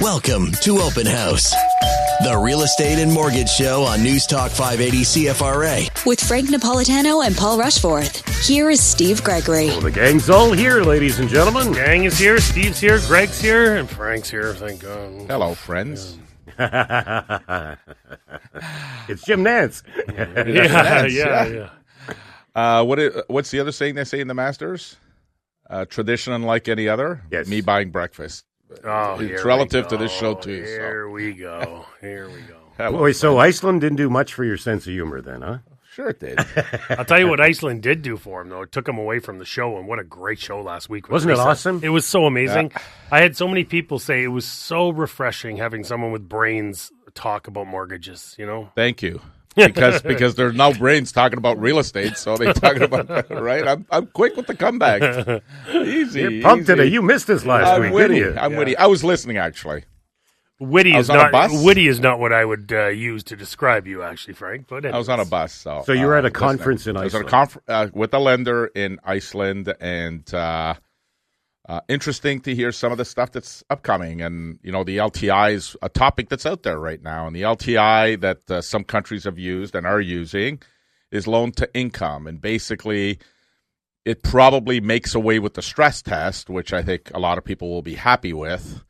Welcome to Open House, the real estate and mortgage show on News Talk 580 CFRA. With Frank Napolitano and Paul Rushforth, here is Steve Gregory. Well, the gang's all here, ladies and gentlemen. Gang is here, Steve's here, Greg's here, and Frank's here, thank God. Hello, friends. It's Jim Nance. Yeah. What's the other saying they say in the Masters? Tradition unlike any other? Yes. Me buying breakfast. Oh, it's relative to this show, too. Here we go. Hello, Boy, so Iceland didn't do much for your sense of humor then, huh? Sure it did. I'll tell you what Iceland did do for him, though. It took him away from the show, and what a great show last week. Wasn't it awesome? It was so amazing. Yeah. I had so many people say it was so refreshing having someone with brains talk about mortgages, you know? Thank you. Because there's no brains talking about real estate, so they talking about right. I'm quick with the comeback. Easy. You're pumped today. You missed this last week, didn't you? I'm witty. I was listening actually. Witty is not what I would use to describe you, actually, Frank. But anyways. I was on a bus, so you were at a conference in Iceland. I was at a with a lender in Iceland, and interesting to hear some of the stuff that's upcoming. And, you know, the LTI is a topic that's out there right now. And the LTI that some countries have used and are using is loan to income. And basically, it probably makes away with the stress test, which I think a lot of people will be happy with.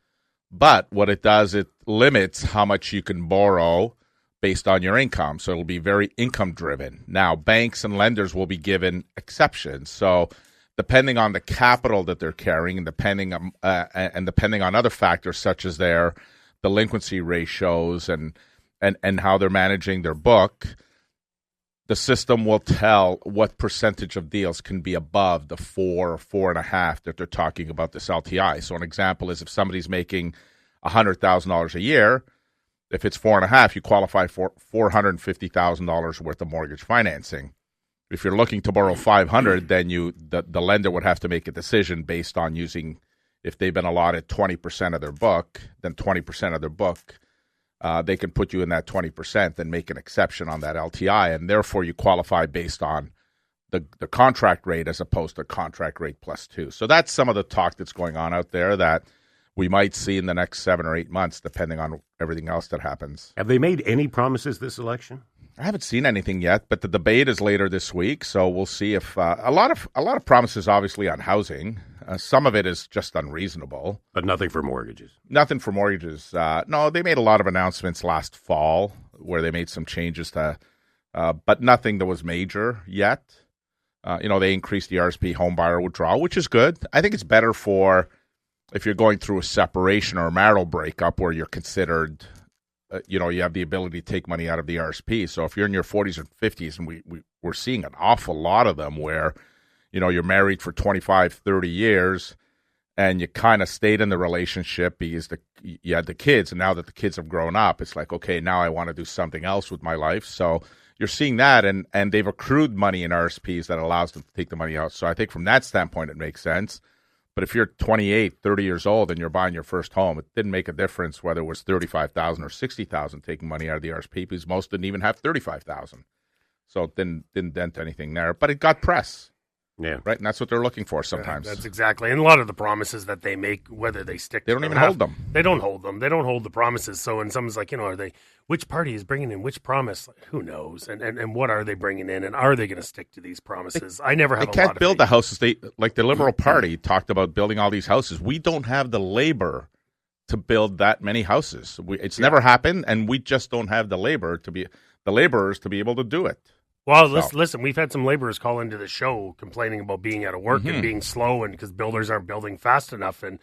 But what it does, it limits how much you can borrow based on your income. So it'll be very income driven. Now, banks and lenders will be given exceptions. So depending on the capital that they're carrying and depending on other factors such as their delinquency ratios and how they're managing their book, the system will tell what percentage of deals can be above the 4 or 4.5 that they're talking about this LTI. So an example is if somebody's making $100,000 a year, if it's 4.5, you qualify for $450,000 worth of mortgage financing. If you're looking to borrow $500, then the lender would have to make a decision based on using, if they've been allotted 20% of their book, then 20% of their book, they can put you in that 20% and make an exception on that LTI, and therefore you qualify based on the contract rate as opposed to contract rate plus 2. So that's some of the talk that's going on out there that we might see in the next 7 or 8 months, depending on everything else that happens. Have they made any promises this election? I haven't seen anything yet, but the debate is later this week, so we'll see if a lot of promises, obviously, on housing. Some of it is just unreasonable, but nothing for mortgages. Nothing for mortgages. No, they made a lot of announcements last fall where they made some changes to, but nothing that was major yet. They increased the RSP home buyer withdrawal, which is good. I think it's better for if you're going through a separation or a marital breakup where you're considered. You have the ability to take money out of the RSP. So if you're in your 40s or 50s, and we're seeing an awful lot of them where, you're married for 25, 30 years, and you kind of stayed in the relationship because you had the kids, and now that the kids have grown up, it's like, okay, now I want to do something else with my life. So you're seeing that, and they've accrued money in RSPs that allows them to take the money out. So I think from that standpoint, it makes sense. But if you're 28, 30 years old and you're buying your first home, it didn't make a difference whether it was $35,000 or $60,000 taking money out of the RSP because most didn't even have $35,000. So it didn't dent anything there. But it got press. Yeah. Right? And that's what they're looking for sometimes. That's exactly. And a lot of the promises that they make, whether they stick they to don't them even hold them. They don't hold them. They don't hold the promises. So when someone's like, which party is bringing in which promise? Who knows? And what are they bringing in? And are they going to stick to these promises? I never have a lot of faith. They can't build the houses. Like the Liberal Party talked about building all these houses. We don't have the labor to build that many houses. It's never happened, and we just don't have the laborers to be able to do it. Well, listen, we've had some laborers call into the show complaining about being out of work and being slow and because builders aren't building fast enough. And,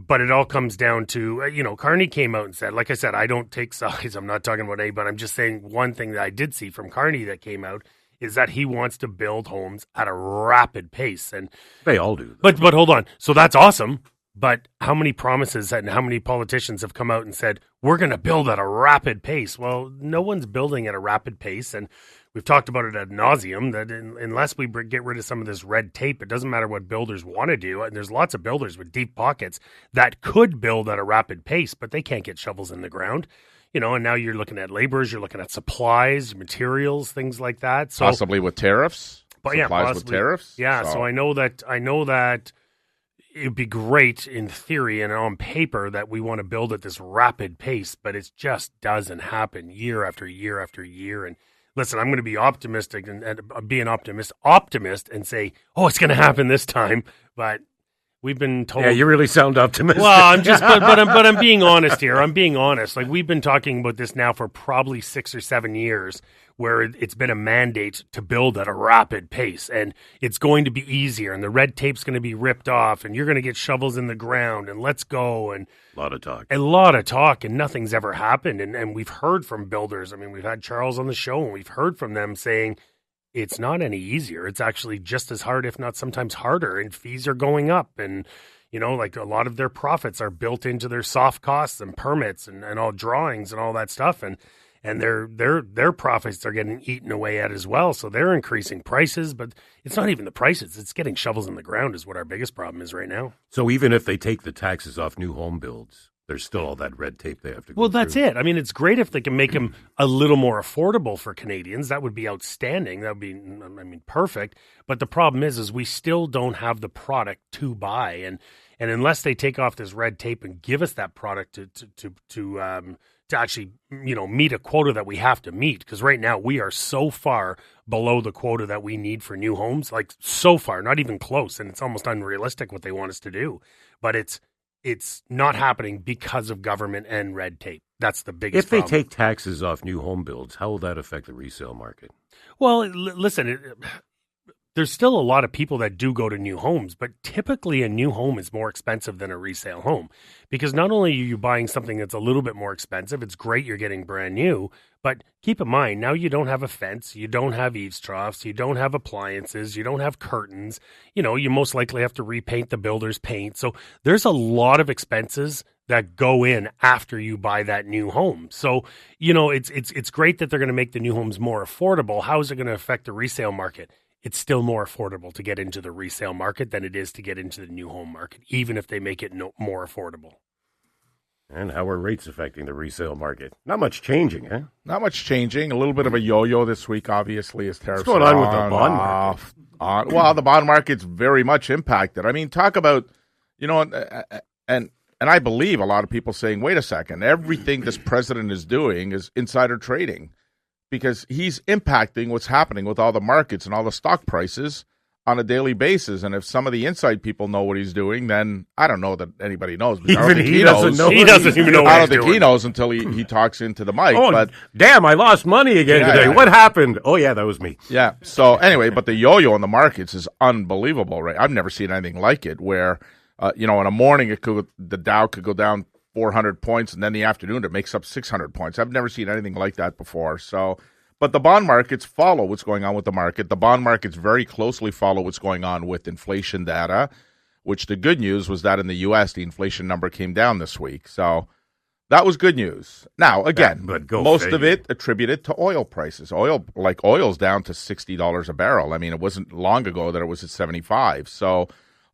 but it all comes down to, Carney came out and said, like I said, I don't take sides. I'm not talking about anybody. I'm just saying one thing that I did see from Carney that came out is that he wants to build homes at a rapid pace. And they all do. But hold on. So that's awesome. But how many promises and how many politicians have come out and said, we're going to build at a rapid pace? Well, no one's building at a rapid pace. And we've talked about it ad nauseum that unless we get rid of some of this red tape, it doesn't matter what builders want to do. And there's lots of builders with deep pockets that could build at a rapid pace, but they can't get shovels in the ground. And now you're looking at laborers, you're looking at supplies, materials, things like that. So possibly with tariffs. But supplies with tariffs. Yeah. So I know that it'd be great in theory and on paper that we want to build at this rapid pace, but it just doesn't happen year after year after year. And listen, I'm going to be optimistic and be an optimist and say, oh, it's going to happen this time. But we've been told. Yeah, you really sound optimistic. Well, but I'm being honest here. I'm being honest. Like, we've been talking about this now for probably 6 or 7 years, where it's been a mandate to build at a rapid pace, and it's going to be easier, and the red tape's going to be ripped off, and you're going to get shovels in the ground, and let's go. And a lot of talk, and nothing's ever happened. And we've heard from builders. I mean, we've had Charles on the show, and we've heard from them saying it's not any easier. It's actually just as hard, if not sometimes harder, and fees are going up. And, you know, like, a lot of their profits are built into their soft costs and permits and all drawings and all that stuff. And their profits are getting eaten away at as well. So they're increasing prices, but it's not even the prices. It's getting shovels in the ground is what our biggest problem is right now. So even if they take the taxes off new home builds, there's still all that red tape they have to go Well, that's through. it. I mean, it's great if they can make them a little more affordable for Canadians. That would be outstanding. That would be, I mean, perfect. But the problem is we still don't have the product to buy. And unless they take off this red tape and give us that product to actually, you know, meet a quota that we have to meet, because right now we are so far below the quota that we need for new homes, like so far, not even close, and it's almost unrealistic what they want us to do. But it's not happening because of government and red tape. That's the biggest problem. If they take taxes off new home builds, how will that affect the resale market? Well, listen, there's still a lot of people that do go to new homes, but typically a new home is more expensive than a resale home, because not only are you buying something that's a little bit more expensive, it's great you're getting brand new, but keep in mind, now you don't have a fence, you don't have eaves troughs, you don't have appliances, you don't have curtains, you know, you most likely have to repaint the builder's paint. So there's a lot of expenses that go in after you buy that new home. So, you know, it's great that they're going to make the new homes more affordable. How is it going to affect the resale market? It's still more affordable to get into the resale market than it is to get into the new home market, even if they make it more affordable. And how are rates affecting the resale market? Not much changing, eh? Not much changing. A little bit of a yo-yo this week, obviously, as tariffs What's going on with the bond market? Well, the bond market's very much impacted. I mean, talk about, you know, and I believe a lot of people saying, wait a second, everything this president is doing is insider trading, because he's impacting what's happening with all the markets and all the stock prices on a daily basis. And if some of the inside people know what he's doing, then I don't know that anybody knows. Even he doesn't know. He doesn't even know what he's doing. I don't think he knows until he talks into the mic. Oh, but damn, I lost money again today. What happened? Oh, yeah, that was me. Yeah. So anyway, but the yo-yo in the markets is unbelievable, right? I've never seen anything like it, where, you know, in a morning the Dow could go down 400 points, and then the afternoon it makes up 600 points. I've never seen anything like that before. So, but the bond markets follow what's going on with the market. The bond markets very closely follow what's going on with inflation data, which the good news was that in the U.S., the inflation number came down this week. So that was good news. Now, again, most of it attributed to oil prices. Oil's down to $60 a barrel. I mean, it wasn't long ago that it was at 75. So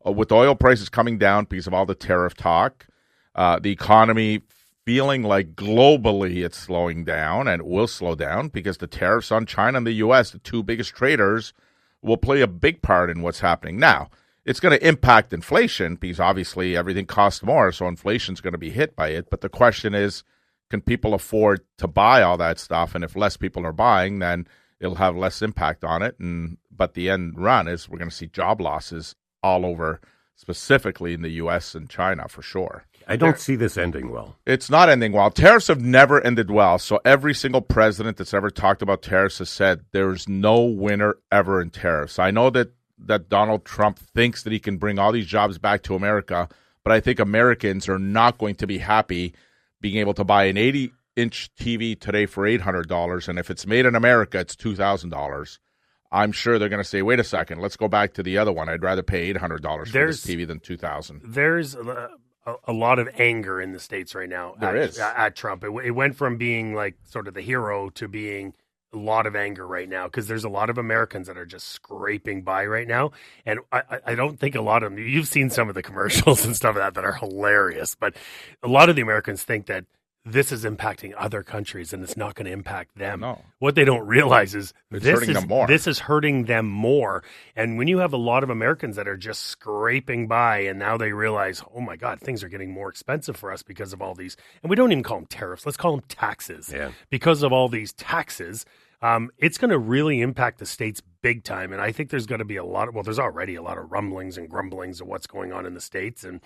with oil prices coming down because of all the tariff talk, the economy feeling like globally it's slowing down, and it will slow down because the tariffs on China and the U.S., the two biggest traders, will play a big part in what's happening. Now, it's going to impact inflation because obviously everything costs more, so inflation's going to be hit by it. But the question is, can people afford to buy all that stuff? And if less people are buying, then it'll have less impact on it. But the end run is we're going to see job losses all over, specifically in the U.S. and China for sure. I don't see this ending well. It's not ending well. Tariffs have never ended well. So every single president that's ever talked about tariffs has said there's no winner ever in tariffs. I know that Donald Trump thinks that he can bring all these jobs back to America, but I think Americans are not going to be happy being able to buy an 80-inch TV today for $800, and if it's made in America, it's $2,000. I'm sure they're going to say, wait a second, let's go back to the other one. I'd rather pay $800 for this TV than $2,000. There's a lot of anger in the States right now at Trump. It went from being like sort of the hero to being a lot of anger right now, because there's a lot of Americans that are just scraping by right now. And I don't think a lot of them, you've seen some of the commercials and stuff like that are hilarious, but a lot of the Americans think that this is impacting other countries and it's not going to impact them. No. What they don't realize is It's hurting them more. This is hurting them more. And when you have a lot of Americans that are just scraping by and now they realize, oh my God, things are getting more expensive for us because of all these, and we don't even call them tariffs, let's call them taxes. Yeah. Because of all these taxes, it's going to really impact the States big time. And I think there's going to be there's already a lot of rumblings and grumblings of what's going on in the States. And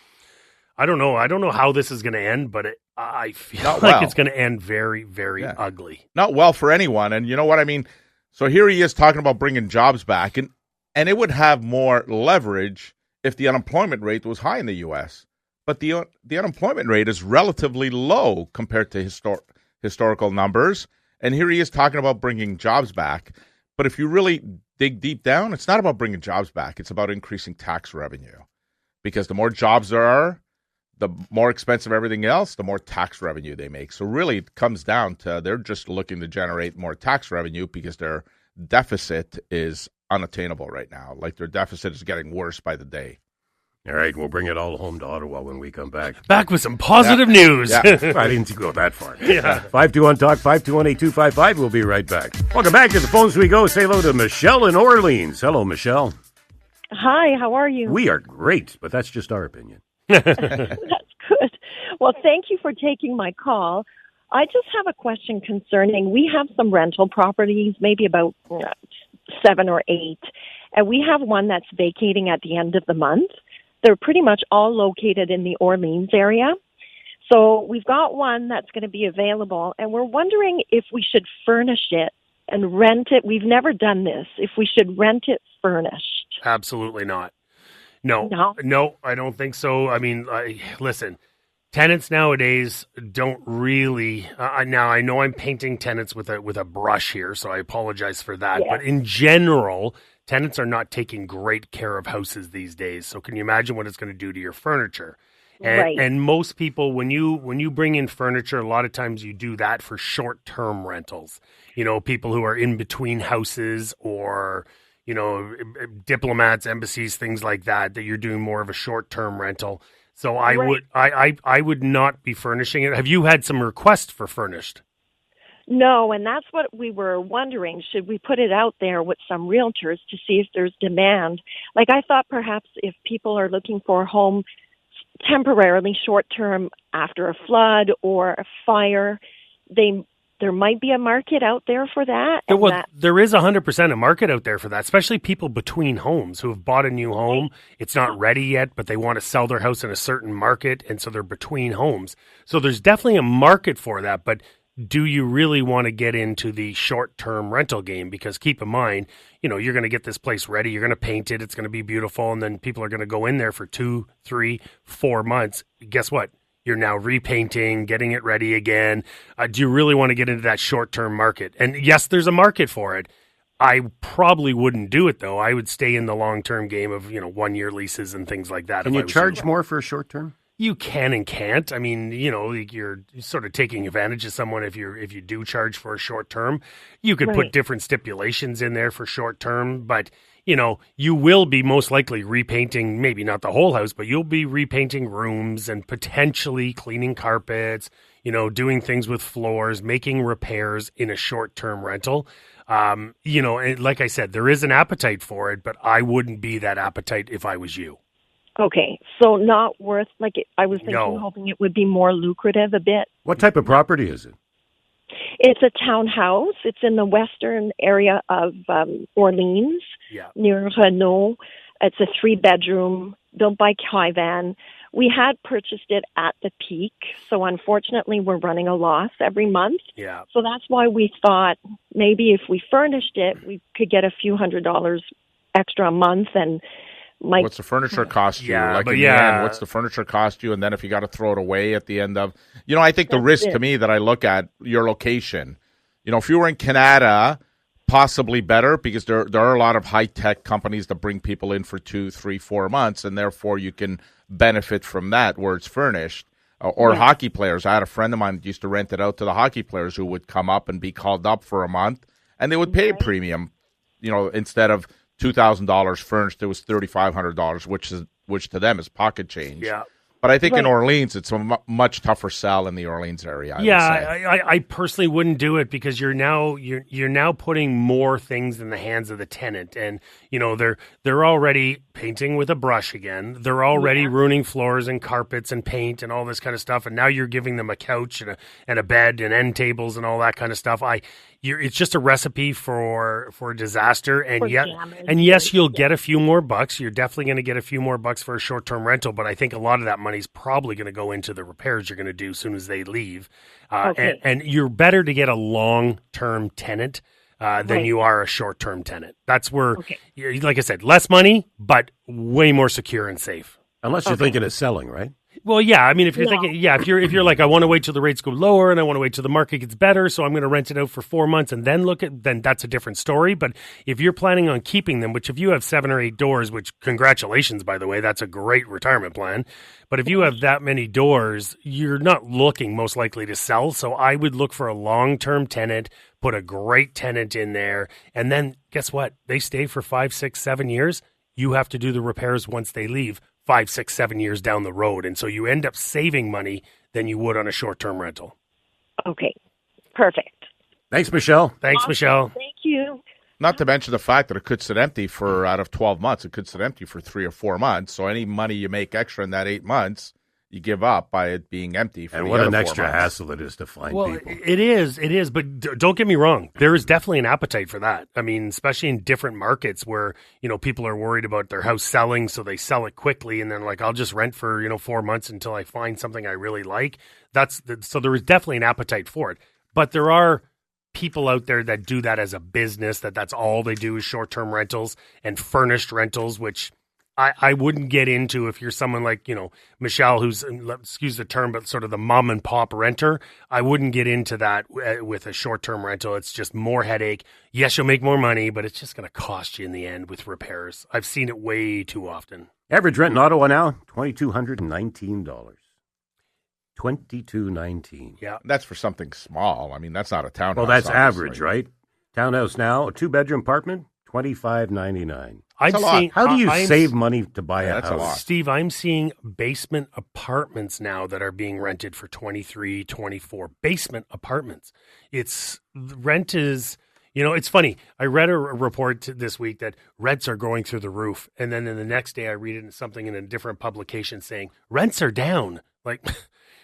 I don't know. I don't know how this is going to end, but I feel like it's going to end very, very ugly. Not well for anyone. And you know what I mean? So here he is talking about bringing jobs back, and it would have more leverage if the unemployment rate was high in the U.S. But the unemployment rate is relatively low compared to historical numbers. And here he is talking about bringing jobs back. But if you really dig deep down, it's not about bringing jobs back. It's about increasing tax revenue. Because the more jobs there are, the more expensive everything else, the more tax revenue they make. So really it comes down to they're just looking to generate more tax revenue because their deficit is unattainable right now. Like their deficit is getting worse by the day. All right, we'll bring it all home to Ottawa when we come back. Back with some positive news. I didn't go that far. 521-TALK, 521-8255. We'll be right back. Welcome back to the phones we go. Say hello to Michelle in Orleans. Hello, Michelle. Hi, how are you? We are great, but that's just our opinion. That's good. Well, thank you for taking my call. I just have a question concerning, we have some rental properties, maybe about 7 or 8, and we have one that's vacating at the end of the month. They're pretty much all located in the Orleans area. So we've got one that's going to be available, and we're wondering if we should furnish it and rent it. We've never done this. If we should rent it furnished. Absolutely not. No, I don't think so. I mean, listen, tenants nowadays don't really. Now I know I'm painting tenants with a brush here, so I apologize for that. Yeah. But in general, tenants are not taking great care of houses these days. So can you imagine what it's going to do to your furniture? And most people, when you bring in furniture, a lot of times you do that for short-term rentals. You know, people who are in between houses or, you know, diplomats, embassies, things like that you're doing more of a short-term rental. So I would not be furnishing it. Have you had some requests for furnished? No, and that's what we were wondering. Should we put it out there with some realtors to see if there's demand? Like I thought perhaps if people are looking for a home temporarily short-term after a flood or a fire, there might be a market out there for that. There is 100% a market out there for that, especially people between homes who have bought a new home. It's not ready yet, but they want to sell their house in a certain market, and so they're between homes. So there's definitely a market for that, but do you really want to get into the short-term rental game? Because keep in mind, you know, you're going to get this place ready, you're going to paint it, it's going to be beautiful, and then people are going to go in there for 2, 3, 4 months. Guess what? You're now repainting, getting it ready again. Do you really want to get into that short-term market? And yes, there's a market for it. I probably wouldn't do it, though. I would stay in the long-term game of, you know, 1-year leases and things like that. Can you charge more for a short-term? You can and can't. I mean, you know, you're sort of taking advantage of someone if you do charge for a short term. You could put different stipulations in there for short term, but you know, you will be most likely repainting, maybe not the whole house, but you'll be repainting rooms and potentially cleaning carpets, you know, doing things with floors, making repairs in a short term rental. You know, and like I said, there is an appetite for it, but I wouldn't be that appetite if I was you. Okay, so not worth, I was thinking, hoping it would be more lucrative a bit. What type of property is it? It's a townhouse. It's in the western area of Orleans, near Renault. It's a 3-bedroom, built by Kaivan. We had purchased it at the peak, so unfortunately we're running a loss every month. Yeah. So that's why we thought maybe if we furnished it, we could get a few $100s extra a month and what's the furniture cost you? The end, what's the furniture cost you? And then if you got to throw it away at the end of, you know, I think the risk to me that I look at your location, you know, if you were in Canada, possibly better because there are a lot of high tech companies that bring people in for 2, 3, 4 months, and therefore you can benefit from that where it's furnished. Or hockey players. I had a friend of mine that used to rent it out to the hockey players who would come up and be called up for a month, and they would pay a premium, you know, instead of $2,000 furnished, it was $3,500, which to them is pocket change. Yeah. But I think in Orleans, it's a much tougher sell in the Orleans area. I personally wouldn't do it because you're now putting more things in the hands of the tenant, and they're already painting with a brush again. They're already ruining floors and carpets and paint and all this kind of stuff, and now you're giving them a couch and a bed and end tables and all that kind of stuff. It's just a recipe for disaster, and yes, you'll get a few more bucks. You're definitely going to get a few more bucks for a short-term rental, but I think a lot of that money is probably going to go into the repairs you're going to do as soon as they leave. And you're better to get a long-term tenant than you are a short-term tenant. That's where, like I said, less money, but way more secure and safe. Unless you're thinking of selling, right? Well, yeah. I mean, if you're thinking, if you're like, I want to wait till the rates go lower and I want to wait till the market gets better, so I'm going to rent it out for 4 months and then then that's a different story. But if you're planning on keeping them, which if you have 7 or 8 doors, which congratulations, by the way, that's a great retirement plan. But if you have that many doors, you're not looking most likely to sell. So I would look for a long-term tenant, put a great tenant in there, and then guess what? They stay for 5, 6, 7 years. You have to do the repairs once they leave 5, 6, 7 years down the road. And so you end up saving money than you would on a short-term rental. Okay, perfect. Thanks, Michelle. Thanks, Michelle. Thank you. Not to mention the fact that it could sit empty for, out of 12 months, it could sit empty for 3 or 4 months. So any money you make extra in that 8 months, you give up by it being empty for and the what other an 4 extra months. hassle it is to find people. It is. But don't get me wrong. There is definitely an appetite for that. I mean, especially in different markets where, people are worried about their house selling, so they sell it quickly. And then like, I'll just rent for, 4 months until I find something I really like. So there is definitely an appetite for it. But there are people out there that do that as a business, that's all they do is short-term rentals and furnished rentals, which I wouldn't get into if you're someone like, Michelle, who's, excuse the term, but sort of the mom and pop renter. I wouldn't get into that with a short-term rental. It's just more headache. Yes, you'll make more money, but it's just going to cost you in the end with repairs. I've seen it way too often. Average rent in Ottawa now, $2,219. $2,219. Yeah. That's for something small. I mean, that's not a townhouse. Well, that's obviously. average, right? Townhouse now, a 2-bedroom apartment, $2,599. How do you save money to buy a that's house? a lot. Steve, I'm seeing basement apartments now that are being rented for $23,000, $24,000. Basement apartments. Rent is, it's funny. I read a report this week that rents are going through the roof. And then the next day I read it in something in a different publication saying rents are down. Like,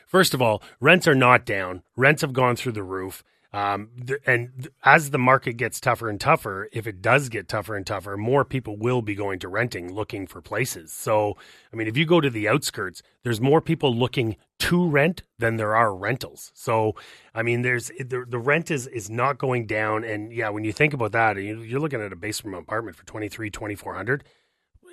first of all, rents are not down. Rents have gone through the roof. And as the market gets tougher and tougher, if it does get tougher and tougher, more people will be going to renting, looking for places. So, I mean, if you go to the outskirts, there's more people looking to rent than there are rentals. So, I mean, the rent is not going down. And yeah, when you think about that, you're looking at a basement apartment for $2,300, $2,400.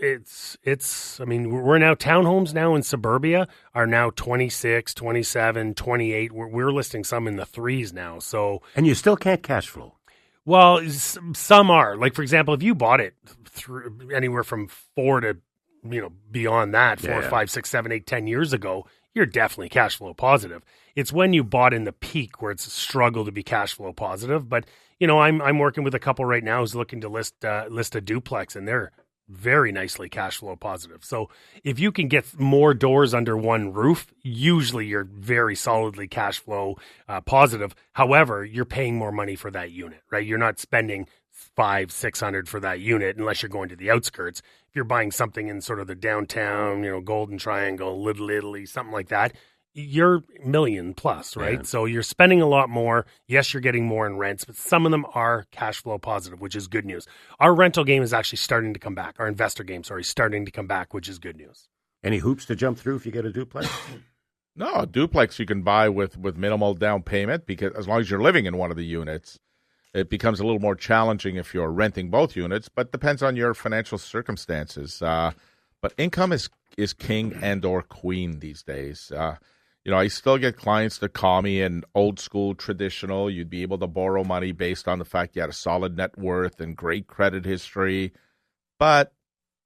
I mean, we're now townhomes now in suburbia are now 26, 27, 28. We're listing some in the 3s now. So, and you still can't cash flow. Well, some are. Like, for example, if you bought it through anywhere from 4 to, beyond that, 4, 5, 6, 7, 8, 10 years ago, you're definitely cash flow positive. It's when you bought in the peak where it's a struggle to be cash flow positive. But, I'm working with a couple right now who's looking to list a duplex, and they're very nicely cash flow positive. So if you can get more doors under one roof, usually you're very solidly cash flow positive. However, you're paying more money for that unit, right? You're not spending $500-$600 for that unit unless you're going to the outskirts. If you're buying something in sort of the downtown, Golden Triangle, Little Italy, something like that, you're $1 million plus, right? Yeah. So you're spending a lot more. Yes, you're getting more in rents, but some of them are cash flow positive, which is good news. Our rental game is actually starting to come back. Our investor game, starting to come back, which is good news. Any hoops to jump through if you get a duplex? No, a duplex you can buy with minimal down payment, because as long as you're living in one of the units, it becomes a little more challenging if you're renting both units, but depends on your financial circumstances. But income is king and or queen these days. I still get clients that call me in old school traditional. You'd be able to borrow money based on the fact you had a solid net worth and great credit history. But,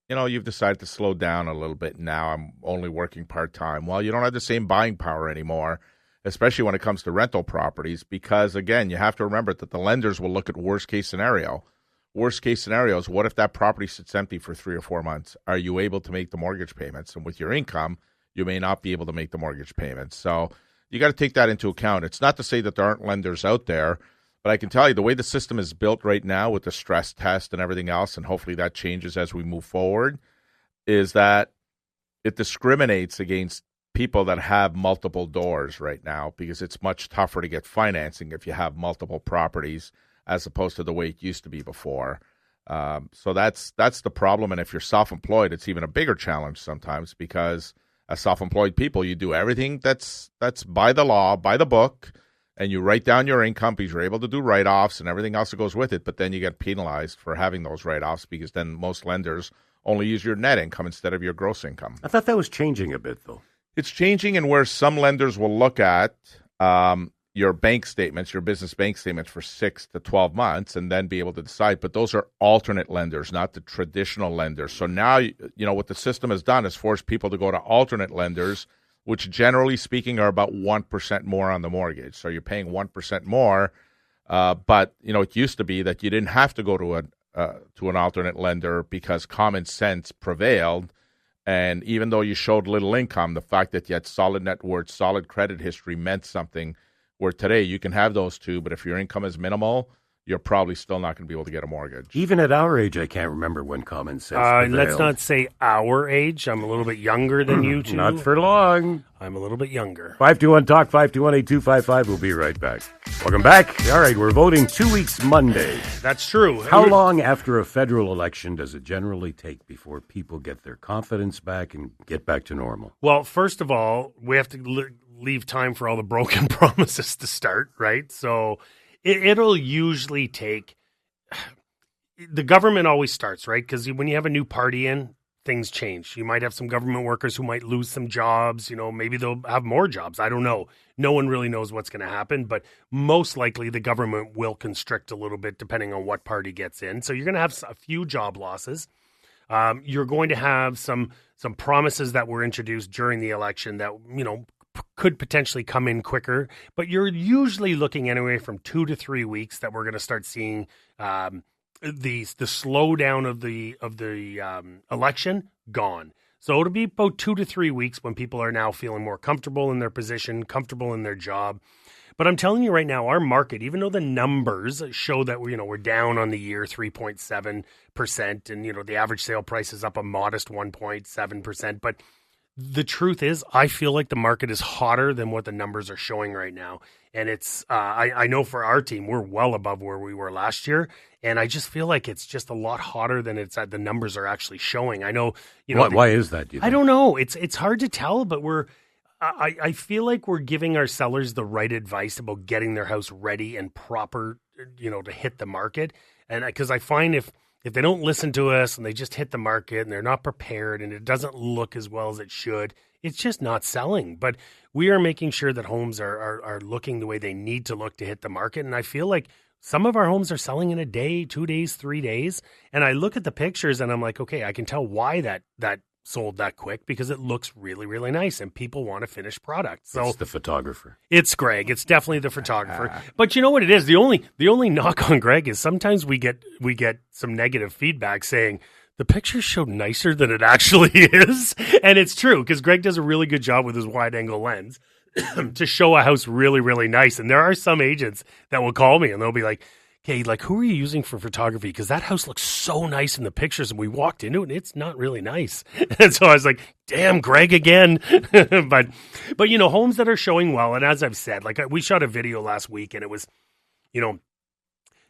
you've decided to slow down a little bit now. I'm only working part-time. Well, you don't have the same buying power anymore, especially when it comes to rental properties, because, again, you have to remember that the lenders will look at worst-case scenario. Worst-case scenario is, what if that property sits empty for 3 or 4 months? Are you able to make the mortgage payments? And with your income, you may not be able to make the mortgage payments. So you got to take that into account. It's not to say that there aren't lenders out there, but I can tell you the way the system is built right now with the stress test and everything else, and hopefully that changes as we move forward, is that it discriminates against people that have multiple doors right now, because it's much tougher to get financing if you have multiple properties as opposed to the way it used to be before. So that's the problem. And if you're self-employed, it's even a bigger challenge sometimes, because as self-employed people, you do everything that's by the law, by the book, and you write down your income because you're able to do write-offs and everything else that goes with it. But then you get penalized for having those write-offs, because then most lenders only use your net income instead of your gross income. I thought that was changing a bit, though. It's changing, in where some lenders will look at your bank statements, your business bank statements for 6 to 12 months and then be able to decide. But those are alternate lenders, not the traditional lenders. So now, what the system has done is forced people to go to alternate lenders, which generally speaking are about 1% more on the mortgage. So you're paying 1% more. But, it used to be that you didn't have to go to an alternate lender because common sense prevailed. And even though you showed little income, the fact that you had solid net worth, solid credit history meant something, where today you can have those two, but if your income is minimal, you're probably still not going to be able to get a mortgage. Even at our age, I can't remember when common sense prevailed. Let's not say our age. I'm a little bit younger than you two. Not for long. I'm a little bit younger. 521-TALK, 521-8255. We'll be right back. Welcome back. All right, we're voting 2 weeks Monday. That's true. How long after a federal election does it generally take before people get their confidence back and get back to normal? Well, first of all, we have to leave time for all the broken promises to start, right? So it'll usually take – the government always starts, right? Because when you have a new party in, things change. You might have some government workers who might lose some jobs. Maybe they'll have more jobs. I don't know. No one really knows what's going to happen, but most likely the government will constrict a little bit depending on what party gets in. So you're going to have a few job losses. You're going to have some promises that were introduced during the election that, could potentially come in quicker, but you're usually looking anyway from 2 to 3 weeks that we're going to start seeing the slowdown of the election gone. So it'll be about 2 to 3 weeks when people are now feeling more comfortable in their position, comfortable in their job. But I'm telling you right now, our market, even though the numbers show that we're down on the year 3.7%, and the average sale price is up a modest 1.7%, but the truth is, I feel like the market is hotter than what the numbers are showing right now. And it's, I know for our team, we're well above where we were last year. And I just feel like it's just a lot hotter than the numbers are actually showing. I know, why is that? I don't know. It's hard to tell, but I feel like we're giving our sellers the right advice about getting their house ready and proper, to hit the market. And because I find if they don't listen to us and they just hit the market and they're not prepared and it doesn't look as well as it should, it's just not selling. But we are making sure that homes are looking the way they need to look to hit the market. And I feel like some of our homes are selling in a day, 2 days, 3 days. And I look at the pictures and I'm like, okay, I can tell why that sold that quick, because it looks really, really nice and people want a finished product. So it's the photographer. It's Greg. It's definitely the photographer. But you know what it is? The only knock on Greg is sometimes we get some negative feedback saying the pictures showed nicer than it actually is. And it's true, because Greg does a really good job with his wide angle lens to show a house really, really nice. And there are some agents that will call me and they'll be like, okay, who are you using for photography? Because that house looks so nice in the pictures, and we walked into it, and it's not really nice. And so I was like, damn, Greg again. but homes that are showing well, and as I've said, we shot a video last week, and it was,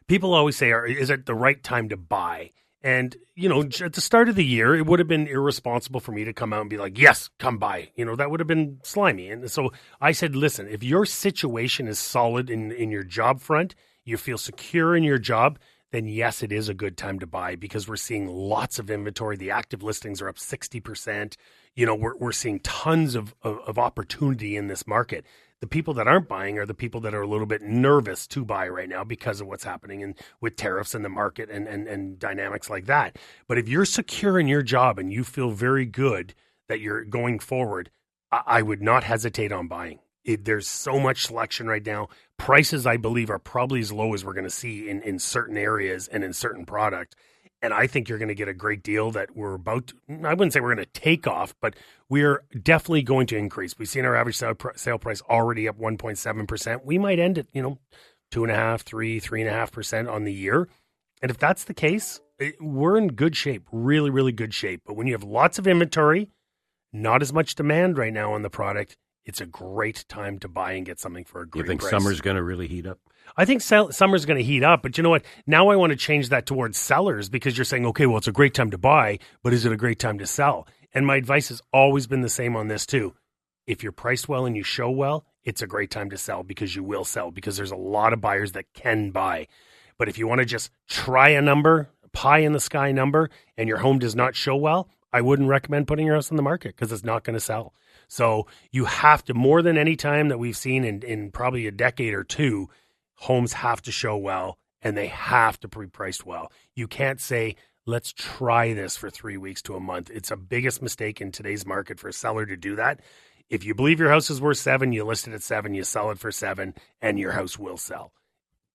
people always say, is it the right time to buy? And, at the start of the year, it would have been irresponsible for me to come out and be like, yes, come buy. That would have been slimy. And so I said, listen, if your situation is solid in your job front, you feel secure in your job, then yes, it is a good time to buy, because we're seeing lots of inventory. The active listings are up 60%. We're seeing tons of opportunity in this market. The people that aren't buying are the people that are a little bit nervous to buy right now because of what's happening with tariffs in the market and dynamics like that. But if you're secure in your job and you feel very good that you're going forward, I would not hesitate on buying. There's so much selection right now. Prices, I believe, are probably as low as we're going to see in certain areas and in certain product. And I think you're going to get a great deal that we're about to, I wouldn't say we're going to take off, but we're definitely going to increase. We've seen our average sale price already up 1.7%. We might end at, 2.5%, 3.5% on the year. And if that's the case, we're in good shape, really, really good shape. But when you have lots of inventory, not as much demand right now on the product, it's a great time to buy and get something for a great price. You think summer's going to really heat up? I think summer's going to heat up, but you know what? Now I want to change that towards sellers because you're saying, okay, well, it's a great time to buy, but is it a great time to sell? And my advice has always been the same on this too. If you're priced well and you show well, it's a great time to sell because you will sell because there's a lot of buyers that can buy. But if you want to just try a number, pie in the sky number, and your home does not show well, I wouldn't recommend putting your house on the market because it's not going to sell. So you have to, more than any time that we've seen in probably a decade or two, homes have to show well and they have to be priced well. You can't say, let's try this for 3 weeks to a month. It's a biggest mistake in today's market for a seller to do that. If you believe your house is worth 7, you list it at 7, you sell it for 7, and your house will sell.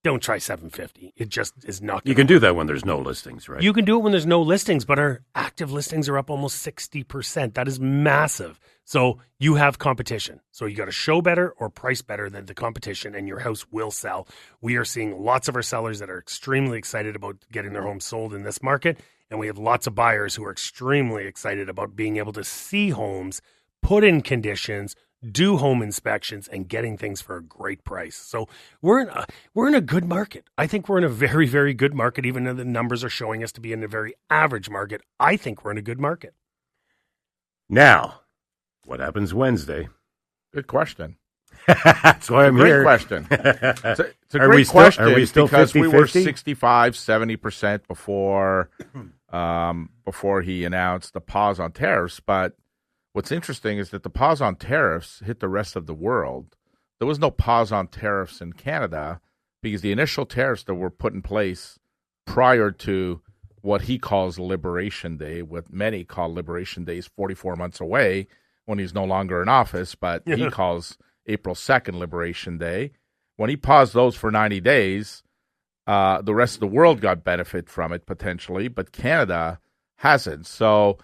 Don't try 750. It just is not. You can do that when there's no listings, right? You can do it when there's no listings, but our active listings are up almost 60%. That is massive. So you have competition. So you got to show better or price better than the competition, and your house will sell. We are seeing lots of our sellers that are extremely excited about getting their homes sold in this market, and we have lots of buyers who are extremely excited about being able to see homes, put in conditions, do home inspections, and getting things for a great price. So we're in a good market. I think we're in a very, very good market, even though the numbers are showing us to be in a very average market. I think we're in a good market. Now, what happens Wednesday? Good question. That's why I'm here. Great question. It's a great question are we still because 50-50? we were 65, 70% before he announced the pause on tariffs. But what's interesting is that the pause on tariffs hit the rest of the world. There was no pause on tariffs in Canada because the initial tariffs that were put in place prior to what he calls Liberation Day, what many call Liberation Day, is 44 months away when he's no longer in office, but he calls April 2nd Liberation Day. When he paused those for 90 days, the rest of the world got benefit from it potentially, but Canada hasn't. So,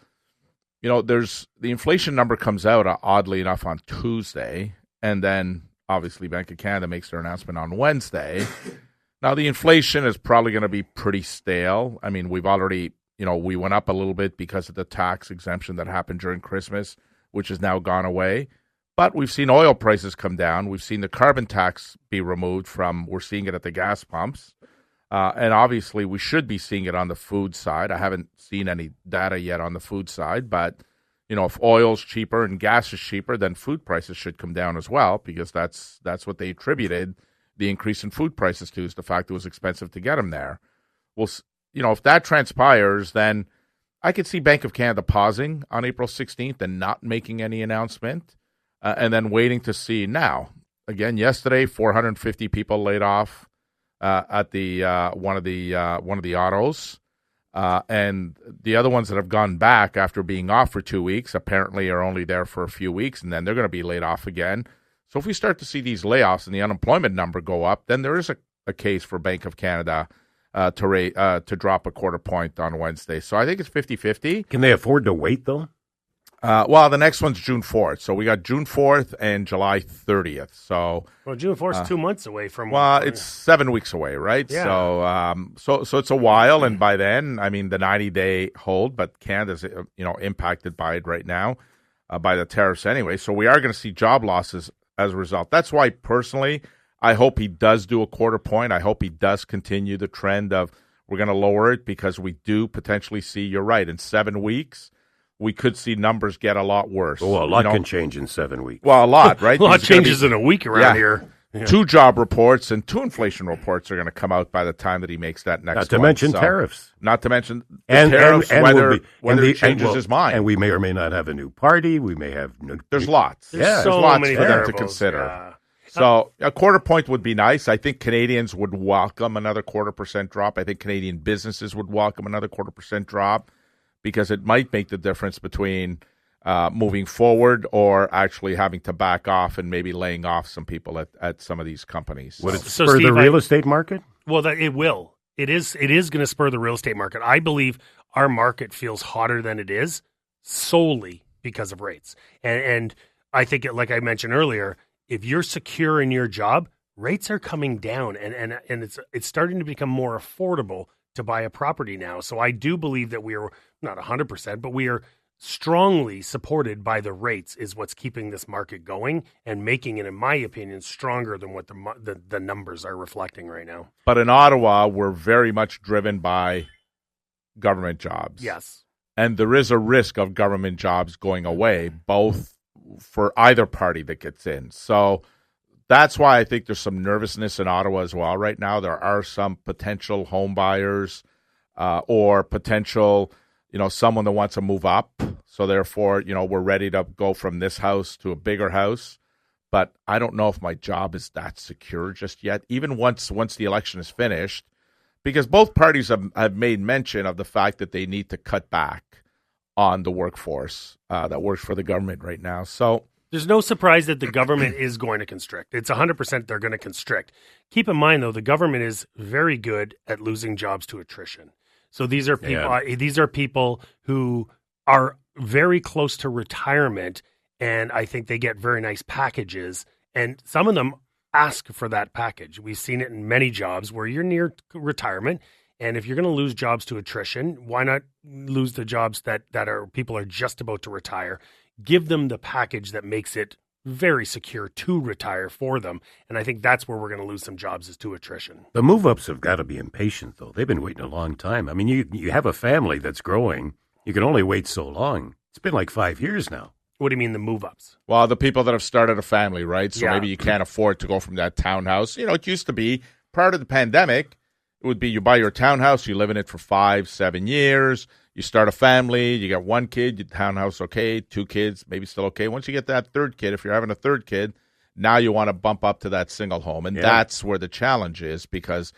there's the inflation number comes out, oddly enough, on Tuesday, and then obviously Bank of Canada makes their announcement on Wednesday. Now, the inflation is probably going to be pretty stale. I mean, we've already, we went up a little bit because of the tax exemption that happened during Christmas, which has now gone away. But we've seen oil prices come down. We've seen the carbon tax be removed we're seeing it at the gas pumps. And obviously, we should be seeing it on the food side. I haven't seen any data yet on the food side, but if oil's cheaper and gas is cheaper, then food prices should come down as well, because that's what they attributed the increase in food prices to, is the fact it was expensive to get them there. Well, if that transpires, then I could see Bank of Canada pausing on April 16th and not making any announcement, and then waiting to see. Now, again, yesterday, 450 people laid off at the one of the autos, and the other ones that have gone back after being off for 2 weeks apparently are only there for a few weeks, and then they're going to be laid off again. So if we start to see these layoffs and the unemployment number go up, then there is a case for Bank of Canada to drop a quarter point on Wednesday. So I think it's 50-50. Can they afford to wait, though? Well, the next one's June 4th. So we got June 4th and July 30th. So June 4th is 2 months away from. Well, it's 7 weeks away, right? Yeah. So it's a while, and by then, I mean, the 90-day hold, but Canada's impacted by it right now, by the tariffs anyway. So we are going to see job losses as a result. That's why personally, I hope he does do a quarter point. I hope he does continue the trend of we're going to lower it, because we do potentially see, you're right, in 7 weeks, we could see numbers get a lot worse. Oh, a lot can change in 7 weeks. Well, a lot, right? A lot changes in a week around here. Yeah. 2 job reports and 2 inflation reports are going to come out by the time that he makes that next one. Not to mention tariffs. Not to mention tariffs, whether he changes his mind. And we may or may not have a new party. We may have new... There's lots. There's lots many for them to variables, consider. Yeah. So a quarter point would be nice. I think Canadians would welcome another 0.25% drop. I think Canadian businesses would welcome another 0.25% drop, because it might make the difference between moving forward or actually having to back off and maybe laying off some people at some of these companies. Would it spur the real estate market? Well, it will. It is going to spur the real estate market. I believe our market feels hotter than it is solely because of rates. And I think, like I mentioned earlier, if you're secure in your job, rates are coming down, and it's starting to become more affordable to buy a property now. So I do believe that we are not 100%, but we are strongly supported by the rates is what's keeping this market going and making it, in my opinion, stronger than what the numbers are reflecting right now. But in Ottawa, we're very much driven by government jobs. Yes. And there is a risk of government jobs going away, both for either party that gets in. So that's why I think there's some nervousness in Ottawa as well right now. There are some potential home buyers or potential someone that wants to move up. So therefore, we're ready to go from this house to a bigger house. But I don't know if my job is that secure just yet, even once the election is finished, because both parties have made mention of the fact that they need to cut back on the workforce that works for the government right now. So there's no surprise that the government is going to constrict. It's 100% they're going to constrict. Keep in mind, though, the government is very good at losing jobs to attrition. So these are people. These are people who are very close to retirement, and I think they get very nice packages. And some of them ask for that package. We've seen it in many jobs where you're near retirement, and if you're going to lose jobs to attrition, why not lose the jobs that are people are just about to retire? Give them the package that makes it very secure to retire for them. And I think that's where we're going to lose some jobs is to attrition. The move-ups have got to be impatient, though. They've been waiting a long time. I mean, you have a family that's growing. You can only wait so long. It's been like 5 years now. What do you mean the move-ups? Well, the people that have started a family, right? So maybe you can't afford to go from that townhouse. It used to be, prior to the pandemic, it would be you buy your townhouse, you live in it for 5-7 years, you start a family, you got one kid, your townhouse okay, 2 kids, maybe still okay. Once you get that third kid, if you're having a third kid, now you want to bump up to that single home. And that's where the challenge is, because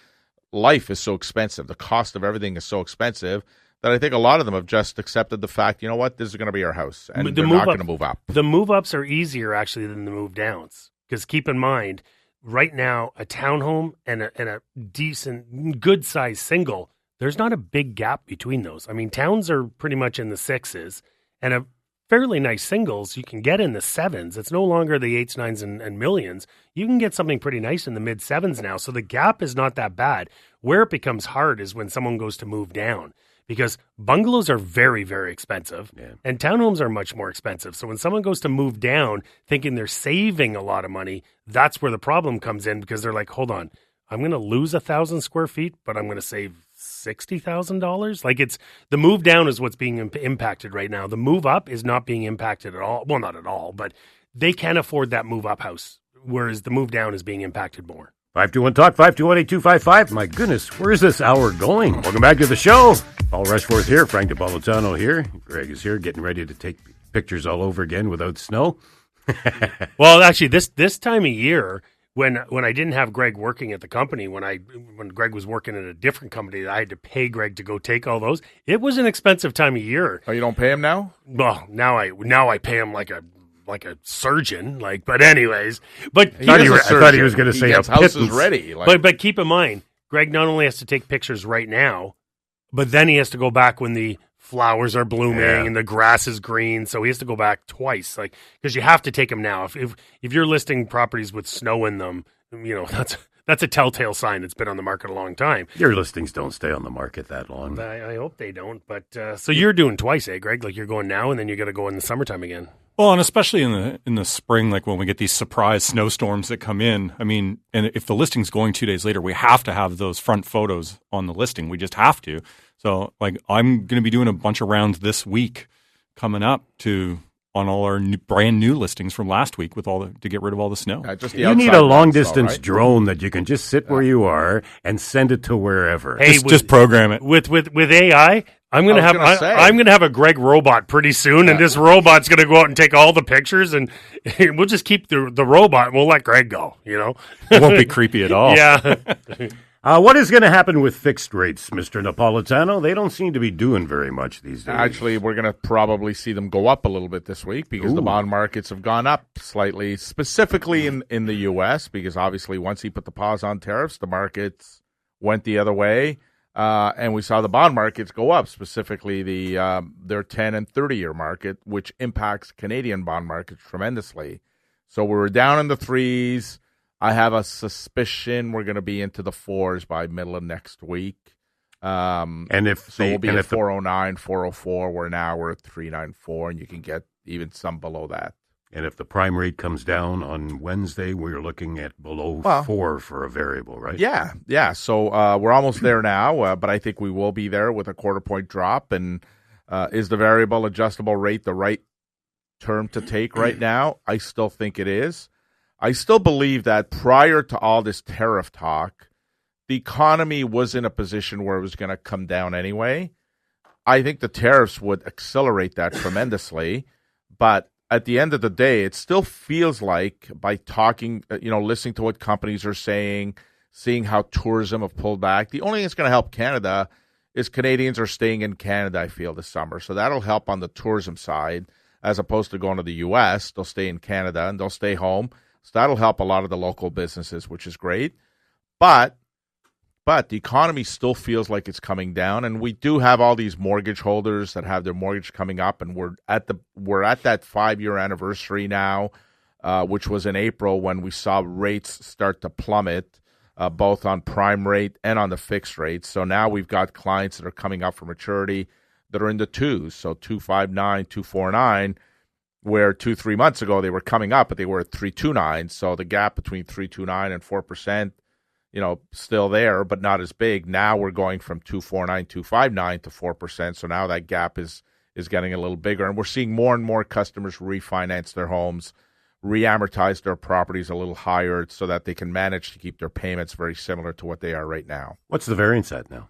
life is so expensive. The cost of everything is so expensive that I think a lot of them have just accepted the fact, you know what, this is going to be our house, and they're not going to move up. The move-ups are easier, actually, than the move-downs. Because keep in mind, right now, a townhome and a decent, good-sized single, there's not a big gap between those. I mean, towns are pretty much in the 6s, and a fairly nice singles you can get in the 7s. It's no longer the 8s, 9s, and millions. You can get something pretty nice in the mid-7s now, so the gap is not that bad. Where it becomes hard is when someone goes to move down, because bungalows are very, very expensive, and townhomes are much more expensive. So when someone goes to move down thinking they're saving a lot of money, that's where the problem comes in, because they're like, hold on, I'm going to lose 1,000 square feet, but I'm going to save $60,000. Like, it's the move down is what's being impacted right now. The move up is not being impacted at all. Well, not at all, but they can afford that move up house, whereas the move down is being impacted more. 521-TALK, 521-8255. My goodness, where is this hour going? Welcome back to the show. Paul Rushforth here, Frank Napolitano here. Greg is here, getting ready to take pictures all over again without snow. Well, actually, this time of year, when I didn't have Greg working at the company, when Greg was working at a different company, I had to pay Greg to go take all those. It was an expensive time of year. Oh, you don't pay him now? Well, now I pay him like a surgeon. But anyways, I thought he was going to say a house is ready. But keep in mind, Greg not only has to take pictures right now, but then he has to go back when the flowers are blooming and the grass is green. So he has to go back twice, because you have to take them now. If you're listing properties with snow in them, that's a telltale sign it's been on the market a long time. Your listings don't stay on the market that long. I hope they don't. But so you're doing twice, Greg? Like, you're going now, and then you got to go in the summertime again. Well, and especially in the spring, like when we get these surprise snowstorms that come in. I mean, and if the listing's going 2 days later, we have to have those front photos on the listing. We just have to. So, I'm going to be doing a bunch of rounds this week coming up on all our brand new listings from last week to get rid of all the snow. You need a long distance drone that you can just sit where you are and send it to wherever. Hey, just program it with AI. I'm gonna have a Greg robot pretty soon, and this robot's gonna go out and take all the pictures, and we'll just keep the robot. And we'll let Greg go. It won't be creepy at all. Yeah. What is going to happen with fixed rates, Mr. Napolitano? They don't seem to be doing very much these days. Actually, we're going to probably see them go up a little bit this week, because the bond markets have gone up slightly, specifically in the U.S., because obviously once he put the pause on tariffs, the markets went the other way. And we saw the bond markets go up, specifically their 10 and 30-year market, which impacts Canadian bond markets tremendously. So we were down in the 3s. I have a suspicion we're going to be into the 4s by middle of next week. And if we'll be at 409, 404, where now we're at 394, and you can get even some below that. And if the prime rate comes down on Wednesday, we're looking at below 4 for a variable, right? Yeah. So we're almost there now, but I think we will be there with a quarter-point drop. And is the variable adjustable rate the right term to take right now? I still think it is. I still believe that prior to all this tariff talk, the economy was in a position where it was going to come down anyway. I think the tariffs would accelerate that tremendously, but at the end of the day, it still feels like by talking, listening to what companies are saying, seeing how tourism have pulled back, the only thing that's going to help Canada is Canadians are staying in Canada, I feel, this summer. So that'll help on the tourism side as opposed to going to the U.S. They'll stay in Canada and they'll stay home. So that'll help a lot of the local businesses, which is great. But the economy still feels like it's coming down, and we do have all these mortgage holders that have their mortgage coming up, and we're at that 5-year anniversary now, which was in April when we saw rates start to plummet, both on prime rate and on the fixed rate. So now we've got clients that are coming up for maturity that are in the 2s, so 259, 249, where 2-3 months ago they were coming up, but they were at 329. So the gap between 329 and 4%. Still there, but not as big. Now we're going from 249, 259 to 4%. So now that gap is getting a little bigger. And we're seeing more and more customers refinance their homes, re-amortize their properties a little higher so that they can manage to keep their payments very similar to what they are right now. What's the variance at now?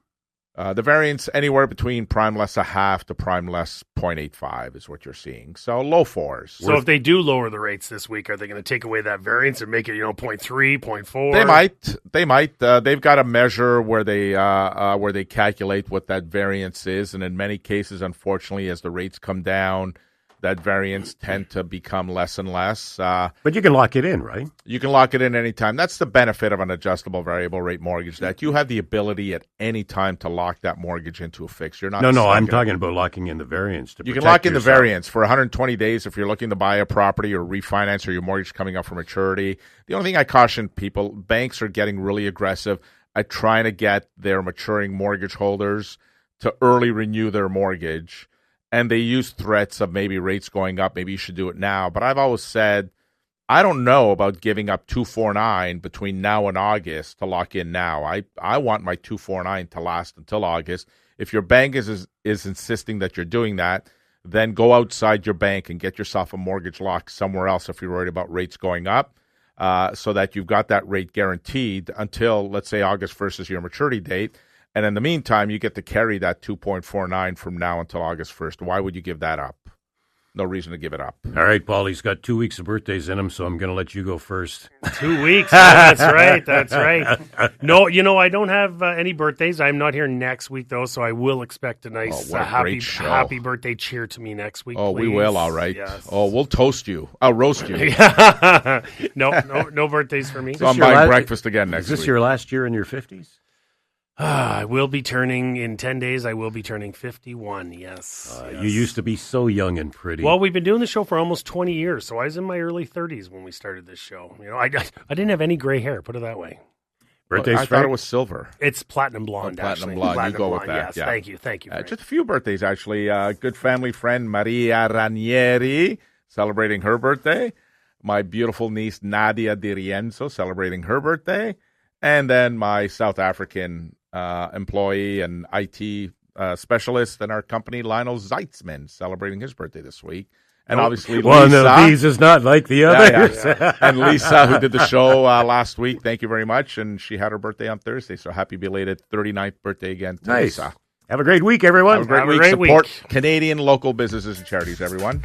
The variance anywhere between prime less a half to prime less 0.85 is what you're seeing. So low 4s. So if they do lower the rates this week, are they going to take away that variance and make it 0.3, 0.4? They might. They've got a measure where they calculate what that variance is, and in many cases, unfortunately, as the rates come down, that variance tend to become less and less. But you can lock it in, right? You can lock it in anytime. That's the benefit of an adjustable variable rate mortgage, that you have the ability at any time to lock that mortgage into a fix. You're not. No, I'm talking about locking in the variance. You can lock in the variance for 120 days if you're looking to buy a property or refinance or your mortgage coming up for maturity. The only thing I caution people, banks are getting really aggressive at trying to get their maturing mortgage holders to early renew their mortgage. And they use threats of maybe rates going up. Maybe you should do it now. But I've always said, I don't know about giving up 249 between now and August to lock in now. I want my 249 to last until August. If your bank is insisting that you're doing that, then go outside your bank and get yourself a mortgage lock somewhere else if you're worried about rates going up, so that you've got that rate guaranteed until, let's say, August 1st is your maturity date. And in the meantime, you get to carry that 2.49 from now until August 1st. Why would you give that up? No reason to give it up. All right, Paul, he's got 2 weeks of birthdays in him, so I'm going to let you go first. 2 weeks. Oh, that's right. No, I don't have any birthdays. I'm not here next week, though, so I will expect a nice happy birthday cheer to me next week. Oh, please. We will, all right. Yes. Oh, we'll toast you. I'll roast you. No birthdays for me. So I'm buying breakfast again next week. Is this your last year in your 50s? I will be turning, in 10 days, I will be turning 51, yes. You used to be so young and pretty. Well, we've been doing the show for almost 20 years, so I was in my early 30s when we started this show. I didn't have any gray hair, put it that way. Birthdays, I thought it was silver. It's platinum blonde, platinum actually. Blonde. You go with that. Yes, yeah. Thank you. Just a few birthdays, actually. Good family friend Maria Ranieri celebrating her birthday. My beautiful niece Nadia Di Rienzo celebrating her birthday. And then my South African employee and IT specialist in our company, Lionel Zeitzman, celebrating his birthday this week. And obviously Lisa. One of these is not like the others. Yeah. And Lisa, who did the show last week, thank you very much. And she had her birthday on Thursday, so happy belated 39th birthday again to nice. Lisa. Have a great week, everyone. Have a great week. Support Canadian local businesses and charities, everyone.